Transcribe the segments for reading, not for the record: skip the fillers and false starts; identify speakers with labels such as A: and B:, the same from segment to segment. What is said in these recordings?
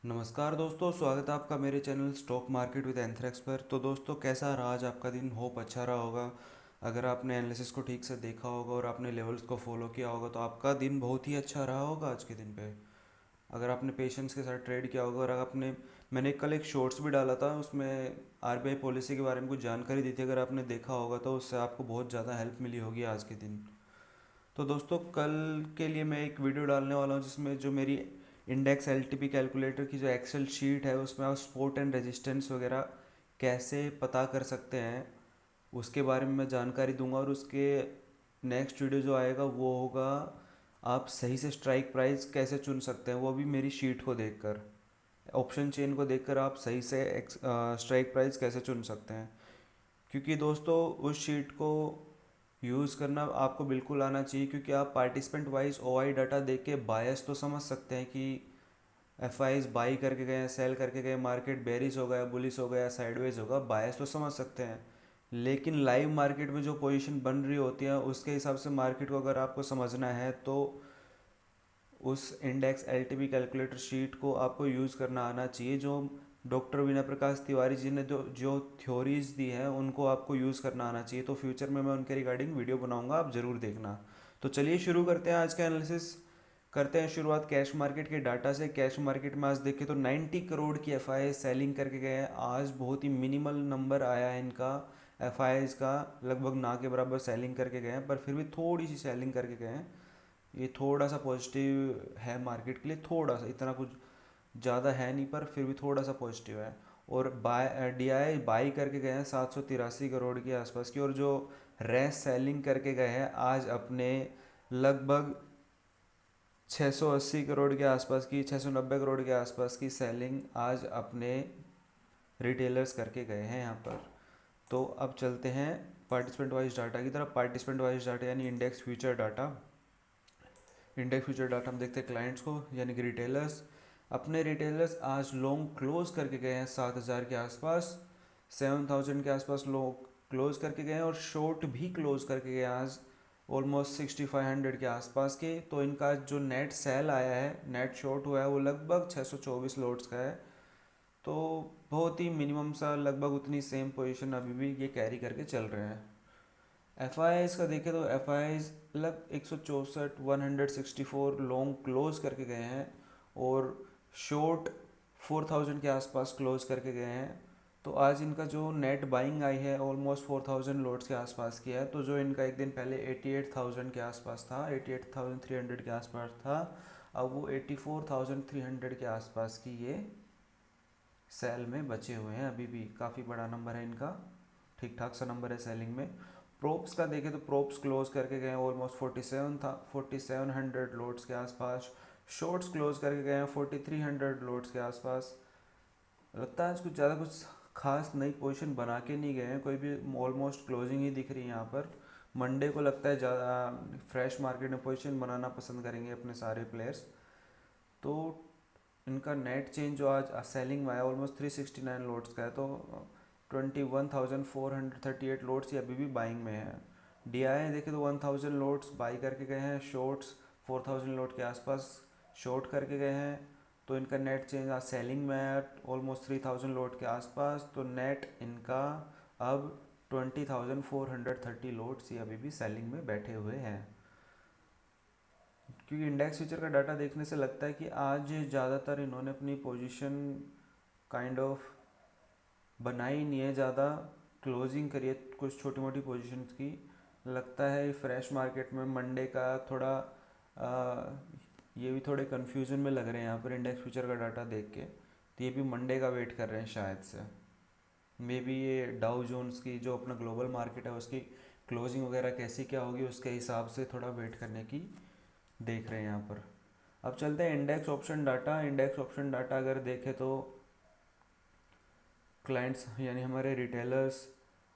A: नमस्कार दोस्तों, स्वागत है आपका मेरे channel stock market with anthrax पर। तो दोस्तों, कैसा रहा आज आपका दिन? होप अच्छा रहा होगा। अगर आपने एनालिसिस को ठीक से देखा होगा और आपने लेवल्स को फॉलो किया होगा तो आपका दिन बहुत ही अच्छा रहा होगा आज के दिन पे। अगर आपने पेशेंस के साथ ट्रेड किया होगा और अगर आपने मैंने कल एक शॉर्ट्स भी डाला था, उसमें आरबीआई पॉलिसी के बारे में कुछ जानकारी दी थी। अगर आपने देखा होगा तो उससे आपको बहुत ज़्यादा हेल्प मिली होगी आज के दिन। तो दोस्तों, कल के लिए मैं एक वीडियो डालने वाला हूँ जिसमें जो मेरी इंडेक्स एलटीपी कैलकुलेटर की जो एक्सेल शीट है उसमें आप सपोर्ट एंड रेजिस्टेंस वगैरह कैसे पता कर सकते हैं उसके बारे में मैं जानकारी दूंगा। और उसके नेक्स्ट वीडियो जो आएगा वो होगा आप सही से स्ट्राइक प्राइस कैसे चुन सकते हैं, वो भी मेरी शीट को देखकर, ऑप्शन चेन को देखकर आप सही से स्ट्राइक प्राइस कैसे चुन सकते हैं। क्योंकि दोस्तों, उस शीट को यूज़ करना आपको बिल्कुल आना चाहिए, क्योंकि आप पार्टिसिपेंट वाइज ओआई डाटा देख के बायस तो समझ सकते हैं कि एफ आईज बाई करके गए, सेल करके गए, मार्केट बेरिस हो गया, बुलिस हो गया, साइडवेज होगा, बायस तो समझ सकते हैं। लेकिन लाइव मार्केट में जो पोजीशन बन रही होती है उसके हिसाब से मार्केट को अगर आपको समझना है तो उस इंडेक्स एलटीपी कैलकुलेटर शीट को आपको यूज़ करना आना चाहिए। जो डॉक्टर वीना प्रकाश तिवारी जी ने जो जो थ्योरीज दी हैं उनको आपको यूज़ करना आना चाहिए। तो फ्यूचर में मैं उनके रिगार्डिंग वीडियो बनाऊंगा, आप ज़रूर देखना। तो चलिए शुरू करते हैं आज का एनालिसिस। करते हैं शुरुआत कैश मार्केट के डाटा से। कैश मार्केट में आज देखें तो 90 करोड़ की एफ सेलिंग करके गए हैं। आज बहुत ही मिनिमल नंबर आया है इनका, एफ का लगभग ना के बराबर सेलिंग करके गए हैं, पर फिर भी थोड़ी सी सेलिंग करके गए हैं। ये थोड़ा सा पॉजिटिव है मार्केट के लिए, थोड़ा सा, इतना कुछ ज़्यादा है नहीं पर फिर भी थोड़ा सा पॉजिटिव है। और बाय डी आई बाई करके गए हैं 783 करोड़ के आसपास की, और जो रेस सेलिंग करके गए हैं आज अपने लगभग 680 करोड़ के आसपास की, 690 करोड़ के आसपास की सेलिंग आज अपने रिटेलर्स करके गए हैं यहाँ पर। तो अब चलते हैं पार्टिसिपेंट वाइज डाटा की तरफ। पार्टिसिपेंट वाइज डाटा यानी index future data. Index future data हम देखते हैं क्लाइंट्स को यानी कि रिटेलर्स। अपने रिटेलर्स आज लॉन्ग क्लोज करके गए हैं 7,000 के आसपास, 7,000 के आसपास लॉन्ग क्लोज करके गए हैं, और शॉर्ट भी क्लोज करके गए आज ऑलमोस्ट 6,500 के आसपास के। तो इनका जो नेट सेल आया है, नेट शॉर्ट हुआ है, वो लगभग 624 लॉट्स का है। तो बहुत ही मिनिमम सा, लगभग उतनी सेम पोजीशन अभी भी ये कैरी करके चल रहे हैं। एफ आई आईज का देखें तो एफ आई आईज लग 164, 164 लॉन्ग क्लोज करके गए हैं, और शॉर्ट 4,000 के आसपास क्लोज करके गए हैं। तो आज इनका जो नेट बाइंग आई है ऑलमोस्ट 4,000 लॉट्स के आसपास की है। तो जो इनका एक दिन पहले 88,000 के आसपास था, 88,300 के आसपास था, अब वो 84,300 के आसपास की ये सेल में बचे हुए हैं। अभी भी काफ़ी बड़ा नंबर है इनका, ठीक ठाक सा नंबर है सेलिंग में। प्रोप्स का देखें तो प्रोप्स क्लोज करके गए ऑलमोस्ट 47 था, 4700 लोड्स के आसपास। शॉर्ट्स क्लोज करके गए हैं 4300 लोड्स के आसपास। लगता है आज कुछ ज़्यादा कुछ खास नई पोजीशन बना के नहीं गए हैं, कोई भी ऑलमोस्ट क्लोजिंग ही दिख रही है यहाँ पर। मंडे को लगता है ज़्यादा फ्रेश मार्केट में पोजीशन बनाना पसंद करेंगे अपने सारे प्लेयर्स। तो इनका नेट चेंज जो आज सेलिंग में आया ऑलमोस्ट 369 लोड्स का है। तो 21,438 लोड्स ये अभी भी बाइंग में है। डी आई देखे तो 1,000 लोड्स बाई करके गए हैं, शॉर्ट्स 4,000 लोड के आसपास शॉर्ट करके गए हैं। तो इनका नेट चेंज आज सेलिंग में है ऑलमोस्ट 3,000 लोड के आसपास। तो नेट इनका अब 20,430 लोड्स ये अभी भी सेलिंग में बैठे हुए हैं। क्योंकि इंडेक्स फ्यूचर का डाटा देखने से लगता है कि आज ज़्यादातर इन्होंने अपनी पोजीशन काइंड ऑफ बनाई नहीं है, ज़्यादा क्लोजिंग करी है कुछ छोटी मोटी पोजीशंस की। लगता है फ्रेश मार्केट में मंडे का थोड़ा ये भी थोड़े कन्फ्यूजन में लग रहे हैं यहाँ पर इंडेक्स फ्यूचर का डाटा देख के। तो ये भी मंडे का वेट कर रहे हैं शायद से। मे बी ये डाउ जोन्स की जो अपना ग्लोबल मार्केट है उसकी क्लोजिंग वगैरह कैसी क्या होगी उसके हिसाब से थोड़ा वेट करने की देख रहे हैं यहाँ पर। अब चलते हैं index option data. Index option data अगर देखें तो क्लाइंट्स यानी हमारे रिटेलर्स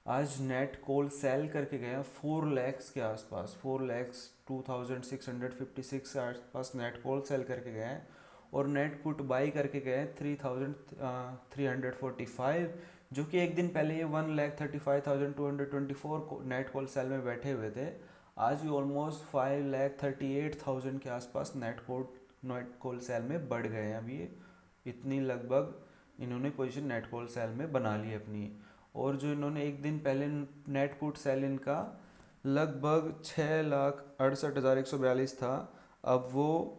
A: आज नेट कॉल सेल करके गए हैं 4 लैक्स के आसपास, 4 लैक्स 2,656 के आसपास नेट कॉल सेल करके गए हैं। और नेट पुट बाई करके गए हैं 3,345, जो कि एक दिन पहले ये 1,35,224 नेट कॉल सेल में बैठे हुए थे। आज भी ऑलमोस्ट 5,38,000 के आसपास नेट कॉल सेल में बढ़ गए हैं अभी ये। इतनी लगभग इन्होंने पोजीशन नेट कॉल सेल में बना ली अपनी। और जो इन्होंने एक दिन पहले नेट पुट सेल इनका लगभग 6,68,142 था, अब वो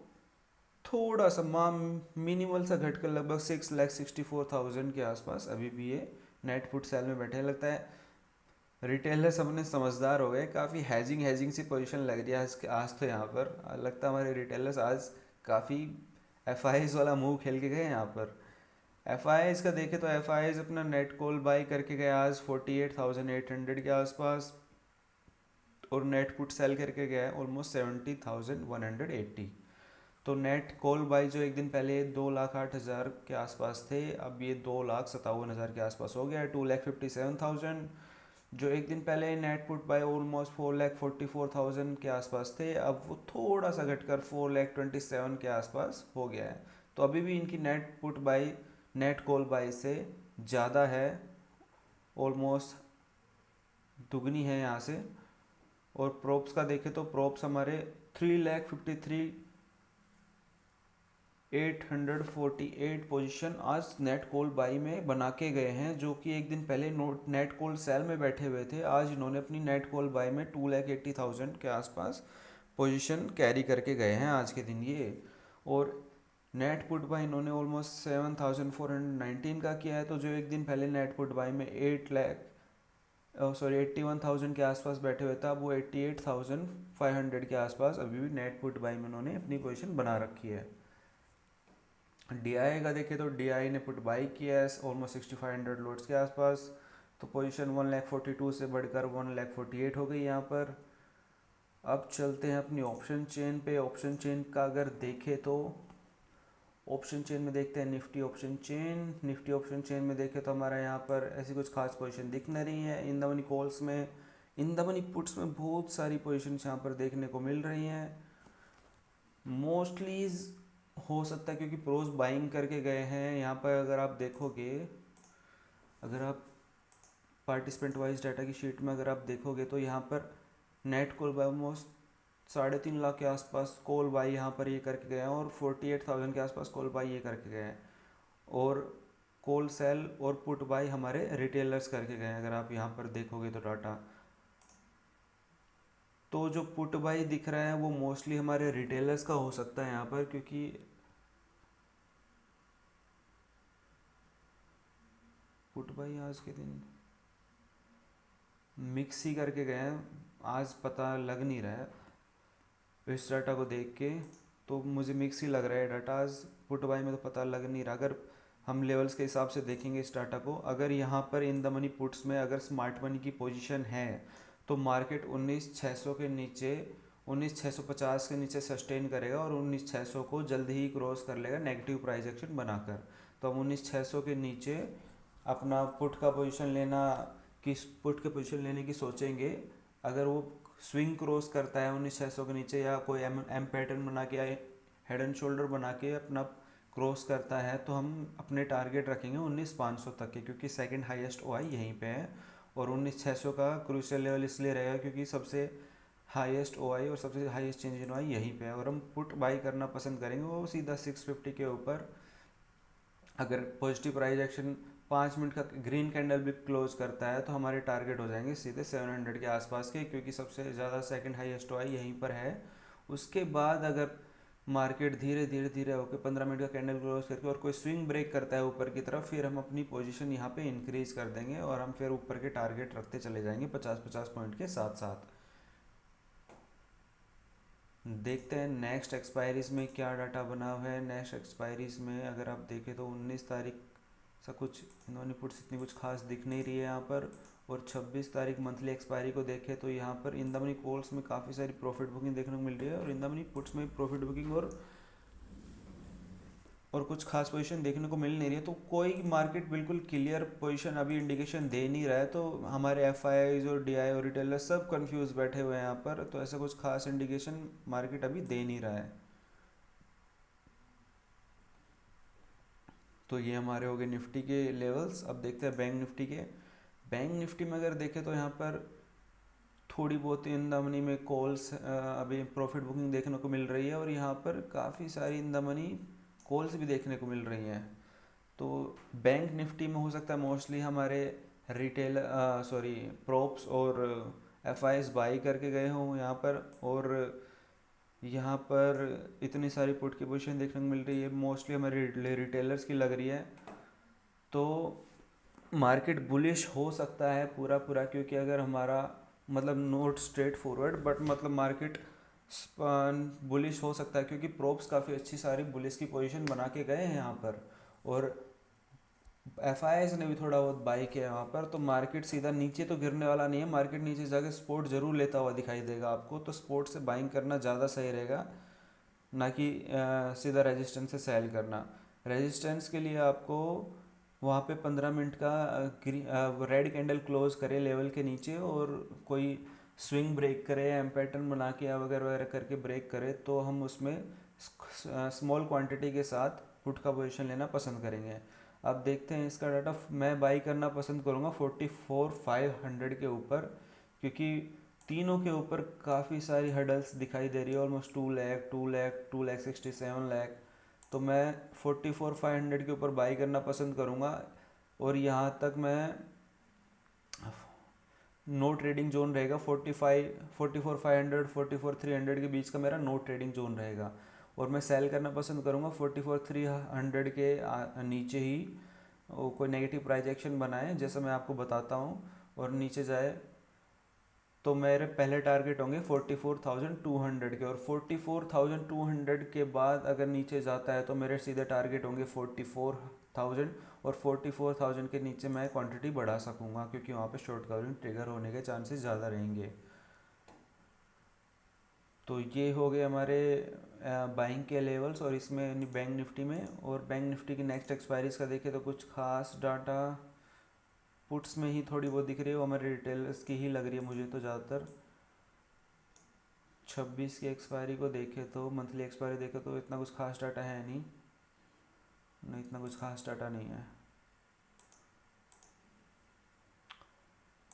A: थोड़ा सा मिनिमल सा घटकर लगभग 6,64,000 के आसपास अभी भी ये नेट पुट सेल में बैठे। लगता है रिटेलर्स अपने समझदार हो गए, काफ़ी हैजिंग सी पोजीशन लग रही है आज तो यहाँ पर लगता है हमारे रिटेलर्स आज काफ़ी एफ वाला मूव खेल के गए यहाँ पर। एफ का देखें तो एफ अपना नेट कॉल बाई करके गए आज 48,800 के आसपास, और नेट पुट सेल करके गया है ऑलमोस्ट 70,180। तो नेट कॉल बाई जो एक दिन पहले 2,08,000 के आसपास थे, अब ये 2,57,000 के आसपास हो गया है, 2,57,000। जो एक दिन पहले नेट पुट बाय ऑलमोस्ट 4,44,000 के आसपास थे, अब वो थोड़ा सा घटकर 4,27,000 के आसपास हो गया है। तो अभी भी इनकी net put by net call by से ज़्यादा है, ऑलमोस्ट दुगनी है यहाँ से। और प्रोप्स का देखें तो प्रोप्स हमारे 3,53,848 पोजीशन आज नेट कॉल बाई में बना के गए हैं, जो कि एक दिन पहले नेट कॉल सेल में बैठे हुए थे। आज इन्होंने अपनी नेट कॉल बाई में 2,80,000 के आसपास पोजीशन कैरी करके गए हैं आज के दिन ये। और नेट पुट बाई इन्होंने ऑलमोस्ट 7,419 का किया है। तो जो एक दिन पहले नेट पुट बाई में 81,000 के आसपास बैठे हुए था, अब वो 88,500 के आसपास अभी भी नेट पुट बाई में उन्होंने अपनी पोजीशन बना रखी है। DI का देखें तो DI ने पुट बाई किया है ऑलमोस्ट 6,500 लोड्स के आसपास। तो पोजीशन 1,42,000 से बढ़कर 1,48,000 हो गई यहाँ पर। अब चलते हैं अपनी ऑप्शन चेन पे। ऑप्शन चेन का अगर देखें तो ऑप्शन चेन में देखते हैं निफ्टी ऑप्शन चेन में देखें तो हमारा यहाँ पर ऐसी कुछ खास पोजीशन दिख नहीं रही है। इन द मनी कॉल्स में, इन द मनी पुट्स में बहुत सारी पोजीशन यहाँ पर देखने को मिल रही हैं। मोस्टली हो सकता है क्योंकि प्रोज बाइंग करके गए हैं यहाँ पर। अगर आप देखोगे, अगर आप पार्टिसिपेंट वाइज डाटा की शीट में अगर आप देखोगे तो यहाँ पर net call by almost 3.5 lakh के आसपास कॉल बाई यहाँ पर ये करके गए हैं, और 48,000 के आसपास कॉल बाई ये करके गए हैं। और कॉल सेल और पुट बाई हमारे रिटेलर्स करके गए हैं। अगर आप यहाँ पर देखोगे तो डाटा, तो जो पुट बाई दिख रहा है वो मोस्टली हमारे रिटेलर्स का हो सकता है यहाँ पर, क्योंकि पुट बाई आज के दिन मिक्स ही करके गए हैं, आज पता लग नहीं रहा है इस डाटा को देख के। तो मुझे मिक्स ही लग रहा है डाटा आज, पुट बाई में तो पता लग नहीं रहा। अगर हम लेवल्स के हिसाब से देखेंगे इस डाटा को, अगर यहाँ पर इन द मनी पुट्स में अगर स्मार्ट मनी की पोजीशन है तो मार्केट 19,600 के नीचे, 19,650 के नीचे सस्टेन करेगा और 19,600 को जल्दी ही क्रॉस कर लेगा नेगेटिव प्राइस एक्शन बनाकर। तो हम 19,600 के नीचे अपना पुट का पोजीशन लेना, किस पुट के पोजीशन लेने की सोचेंगे। अगर वो स्विंग क्रॉस करता है 19,600 के नीचे, या कोई एम पैटर्न बना के, हेड एंड शोल्डर बना के अपना क्रॉस करता है, तो हम अपने टारगेट रखेंगे 19,500 तक के, क्योंकि सेकंड हाईएस्ट ओआई यहीं पे है। और 19,600 का क्रूशियल लेवल इसलिए रहेगा क्योंकि सबसे हाईएस्ट ओआई और सबसे हाईएस्ट चेंज इन ओआई यहीं पे है। और हम पुट बाई करना पसंद करेंगे वो सीधा 650 के ऊपर। अगर पॉजिटिव प्राइस एक्शन 5 मिनट का ग्रीन कैंडल भी क्लोज करता है तो हमारे टारगेट हो जाएंगे सीधे 700 के आसपास के, क्योंकि सबसे ज़्यादा सेकंड हाईएस्ट ओआई यहीं पर है। उसके बाद अगर मार्केट धीरे होकर 15 मिनट का कैंडल क्लोज करके और कोई स्विंग ब्रेक करता है ऊपर की तरफ, फिर हम अपनी पोजीशन यहाँ पे इंक्रीज कर देंगे और हम फिर ऊपर के टारगेट रखते चले जाएंगे 50-50 पॉइंट के साथ साथ। देखते हैं नेक्स्ट एक्सपायरीज में क्या डाटा बना हुआ है। नेक्स्ट एक्सपायरीज में अगर आप देखें तो 19 तारीख सा कुछ इन्होंने पुट्स इतनी कुछ खास दिख नहीं रही है यहाँ पर। और 26 तारीख मंथली एक्सपायरी को देखें तो यहाँ पर इन द मनी कॉल्स में काफ़ी सारी प्रॉफिट बुकिंग देखने को मिल रही है, और इन द मनी पुट्स में प्रॉफिट बुकिंग और कुछ खास पोजीशन देखने को मिल नहीं रही है। तो कोई मार्केट बिल्कुल क्लियर पोजीशन अभी इंडिकेशन दे नहीं रहा है। तो हमारे एफ और DI और रिटेलर सब कंफ्यूज बैठे हुए हैं यहाँ पर। तो ऐसा कुछ खास इंडिकेशन मार्केट अभी दे नहीं रहा है। तो ये हमारे हो गए निफ्टी के लेवल्स। अब देखते हैं बैंक निफ्टी के। बैंक निफ्टी में अगर देखें तो यहाँ पर थोड़ी बहुत इन द मनी में कॉल्स अभी प्रॉफिट बुकिंग देखने को मिल रही है, और यहाँ पर काफ़ी सारी इन द मनी कॉल्स भी देखने को मिल रही हैं। तो बैंक निफ्टी में हो सकता है मोस्टली हमारे रिटेल सॉरी प्रोप्स और एफ आईज बाई करके गए हों यहाँ पर। और यहाँ पर इतनी सारी पुट की पोजीशन देखने को मिल रही है, मोस्टली हमारे रिटेलर्स की लग रही है। तो मार्केट बुलिश हो सकता है पूरा पूरा, क्योंकि अगर हमारा मतलब नोट स्ट्रेट फॉरवर्ड बट मतलब मार्केट बुलिश हो सकता है, क्योंकि प्रोप्स काफ़ी अच्छी सारी बुलिश की पोजीशन बना के गए हैं यहाँ पर। और एफ ने भी थोड़ा बहुत बाई किया यहाँ पर। तो मार्केट सीधा नीचे तो गिरने वाला नहीं है, मार्केट नीचे जाके सपोर्ट जरूर लेता हुआ दिखाई देगा आपको। तो सपोर्ट से बाइंग करना ज़्यादा सही रहेगा, ना कि सीधा रेजिस्टेंस से सेल करना। रेजिस्टेंस के लिए आपको वहाँ पे 15 मिनट का रेड कैंडल क्लोज करे लेवल के नीचे, और कोई स्विंग ब्रेक करे, एम पैटर्न बना के या वगैरह वगैरह करके ब्रेक करे, तो हम उसमें स्मॉल क्वांटिटी के साथ पुट का पोजीशन लेना पसंद करेंगे। अब देखते हैं इसका डाटा। मैं बाई करना पसंद करूँगा 44,500 के ऊपर, क्योंकि तीनों के ऊपर काफ़ी सारी हडल्स दिखाई दे रही है, ऑलमोस्ट 2 लाख 2 लाख 2,67,000। तो मैं 44,500 के ऊपर बाई करना पसंद करूँगा। और यहाँ तक मैं नो ट्रेडिंग जोन रहेगा 44,500 44,300 के बीच का मेरा नो ट्रेडिंग जोन रहेगा। और मैं सेल करना पसंद करूँगा 44,300 के नीचे ही। कोई नेगेटिव प्राइस एक्शन बनाए जैसा मैं आपको बताता हूँ और नीचे जाए, तो मेरे पहले टारगेट होंगे 44,200 के। और 44,200 के बाद अगर नीचे जाता है तो मेरे सीधे टारगेट होंगे 44,000। और 44,000 के नीचे मैं क्वांटिटी बढ़ा सकूंगा, क्योंकि वहाँ पे शॉर्ट कवरिंग ट्रिगर होने के चांसेस ज़्यादा रहेंगे। तो ये हो गए हमारे बाइंग के लेवल्स। और इसमें बैंक निफ्टी में, और बैंक निफ्टी की नेक्स्ट एक्सपायरीज का देखें तो कुछ खास डाटा पुट्स में ही थोड़ी बहुत दिख रही है, वो हमारे रिटेलर्स की ही लग रही है मुझे तो ज़्यादातर। 26 की एक्सपायरी को देखें तो, मंथली एक्सपायरी देखें तो इतना कुछ खास डाटा है नहीं, इतना कुछ खास डाटा नहीं है।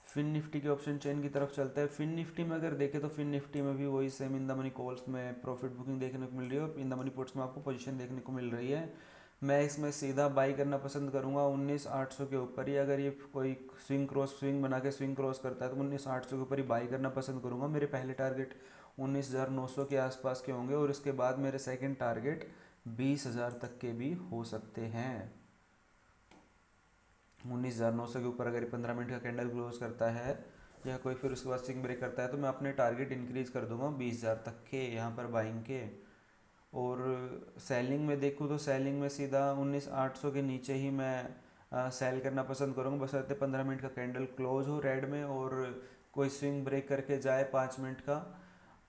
A: फिन निफ्टी के ऑप्शन चेन की तरफ चलता है। फिन निफ्टी में अगर देखें तो फिन निफ्टी में भी वही same in the money calls में प्रॉफिट बुकिंग देखने को मिल रही है, और इन द मनी पुट्स में आपको पोजीशन देखने को मिल रही है। मैं इसमें सीधा बाई करना पसंद करूंगा 19,800 के ऊपर ही। अगर ये कोई स्विंग बना के स्विंग क्रॉस करता है तो 19,800 के ऊपर ही बाई करना पसंद करूंगा। मेरे पहले टारगेट 19,900 के आसपास के होंगे, और इसके बाद मेरे सेकंड टारगेट 20,000 तक के भी हो सकते हैं। 19,900 के ऊपर अगर 15 मिनट का कैंडल क्लोज करता है या कोई फिर उसके बाद स्विंग ब्रेक करता है, तो मैं अपने टारगेट इंक्रीज कर दूंगा 20,000 तक के यहाँ पर बाइंग के। और सेलिंग में देखूँ तो सेलिंग में सीधा 19,800 के नीचे ही मैं सेल करना पसंद करूँगा, बशर्ते 15 मिनट का कैंडल क्लोज हो रेड में और कोई स्विंग ब्रेक करके जाए 5 मिनट का,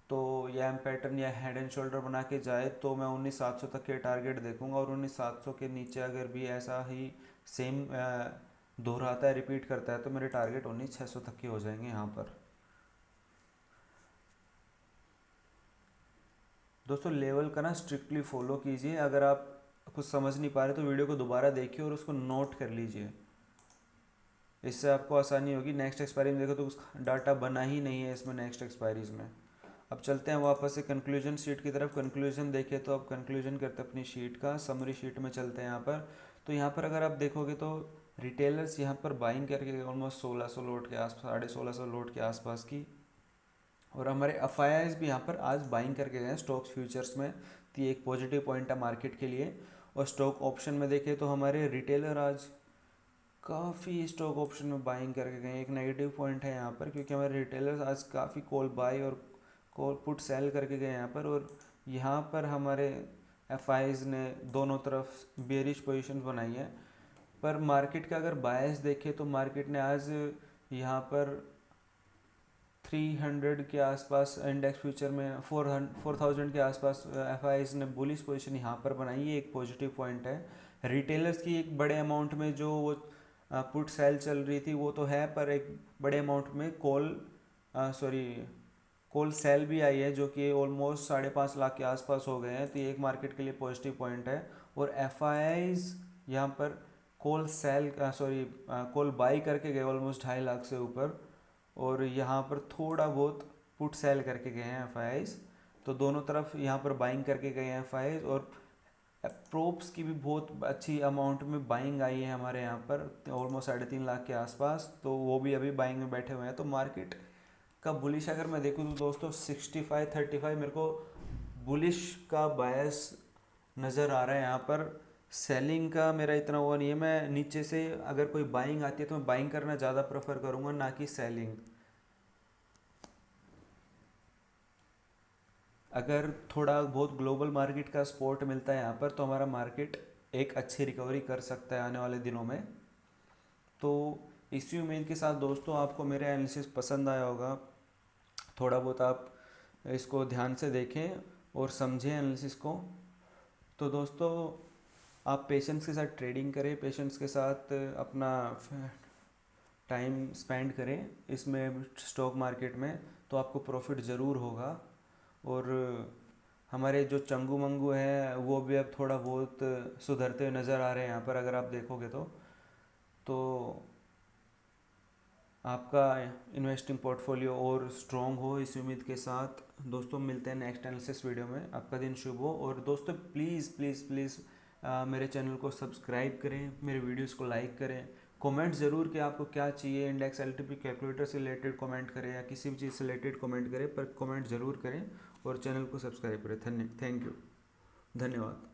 A: तो या एम पैटर्न या हेड एंड शोल्डर बना के जाए, तो मैं 19,700 तक के टारगेट देखूंगा। और 19,700 के नीचे अगर भी ऐसा ही सेम दोहराता है, रिपीट करता है, तो मेरे टारगेट 19,600 तक के हो जाएंगे यहाँ पर। दोस्तों लेवल का ना स्ट्रिक्टली फॉलो कीजिए। अगर आप कुछ समझ नहीं पा रहे तो वीडियो को दोबारा देखिए और उसको नोट कर लीजिए, इससे आपको आसानी होगी। नेक्स्ट एक्सपायरी में देखो तो कुछ डाटा बना ही नहीं है इसमें नेक्स्ट एक्सपायरीज में। अब चलते हैं वापस से कंक्लूजन शीट की तरफ। कंक्लूजन देखें तो अब कंक्लूजन करते हैं अपनी शीट का, समरी शीट में चलते हैं यहाँ पर। तो यहाँ पर अगर आप देखोगे तो रिटेलर्स यहाँ पर बाइंग करके ऑलमोस्ट 1,600 लोड के आसपास, 1,500 लोड के आसपास की। और हमारे एफ भी यहाँ पर आज बाइंग करके गए स्टॉक्स फ्यूचर्स में, तो ये एक पॉजिटिव पॉइंट है मार्केट के लिए। और स्टॉक ऑप्शन में देखें तो हमारे रिटेलर आज काफ़ी स्टॉक ऑप्शन में बाइंग करके गए, एक नेगेटिव पॉइंट है यहाँ पर, क्योंकि हमारे रिटेलर्स आज काफ़ी कॉल बाई और कॉल पुट सेल करके गए यहाँ पर। और यहाँ पर हमारे एफ ने दोनों तरफ बेरिश पोजीशन बनाई है। पर मार्केट का अगर बायस देखें तो मार्केट ने आज यहाँ पर 300 के आसपास इंडेक्स फ्यूचर में 4,000 के आसपास एफ ने बुलिश पोजीशन यहाँ पर बनाई है, एक पॉजिटिव पॉइंट है। रिटेलर्स की एक बड़े अमाउंट में जो वो पुट सेल चल रही थी वो तो है, पर एक बड़े अमाउंट में कॉल सेल भी आई है, जो कि ऑलमोस्ट 5.5 लाख के आसपास हो गए हैं। तो ये एक मार्केट के लिए पॉजिटिव पॉइंट है। और एफ यहाँ पर कॉल बाई करके गए ऑलमोस्ट 2.5 लाख से ऊपर, और यहाँ पर थोड़ा बहुत पुट सेल करके गए हैं एफ। तो दोनों तरफ यहाँ पर बाइंग करके गए हैं एफ। और प्रोप्स की भी बहुत अच्छी अमाउंट में बाइंग आई है हमारे यहाँ पर, ऑलमोस्ट 3.5 लाख के आसपास, तो वो भी अभी बाइंग में बैठे हुए हैं। तो मार्केट का बुलिश अगर मैं देखूँ तो दोस्तों 65-35 मेरे को बुलिश का बायस नज़र आ रहा है यहाँ पर। सेलिंग का मेरा इतना वो नहीं है, मैं नीचे से अगर कोई बाइंग आती है तो मैं बाइंग करना ज़्यादा प्रेफर करूँगा, ना कि सेलिंग। अगर थोड़ा बहुत ग्लोबल मार्केट का सपोर्ट मिलता है यहाँ पर तो हमारा मार्केट एक अच्छी रिकवरी कर सकता है आने वाले दिनों में। तो इसी उम्मीद के साथ दोस्तों आपको मेरा एनालिसिस पसंद आया होगा। थोड़ा बहुत आप इसको ध्यान से देखें और समझें एनालिसिस को। तो दोस्तों आप पेशेंस के साथ ट्रेडिंग करें, पेशेंस के साथ अपना टाइम स्पेंड करें इसमें स्टॉक मार्केट में, तो आपको प्रॉफिट ज़रूर होगा। और हमारे जो चंगू मंगू हैं वो भी अब थोड़ा बहुत सुधरते हुए नज़र आ रहे हैं यहाँ पर, अगर आप देखोगे तो आपका इन्वेस्टिंग पोर्टफोलियो और स्ट्रॉन्ग हो, इस उम्मीद के साथ दोस्तों मिलते हैं नेक्स्ट एनालिसिस वीडियो में। आपका दिन शुभ हो। और दोस्तों प्लीज़ प्लीज़ प्लीज़ मेरे चैनल को सब्सक्राइब करें, मेरे वीडियोस को लाइक करें, कमेंट ज़रूर कि आपको क्या चाहिए, इंडेक्स एलटीपी कैलकुलेटर से रिलेटेड कमेंट करें या किसी भी चीज़ से रिलेटेड कमेंट करें, पर कमेंट ज़रूर करें और चैनल को सब्सक्राइब करें। थैंक यू, धन्यवाद।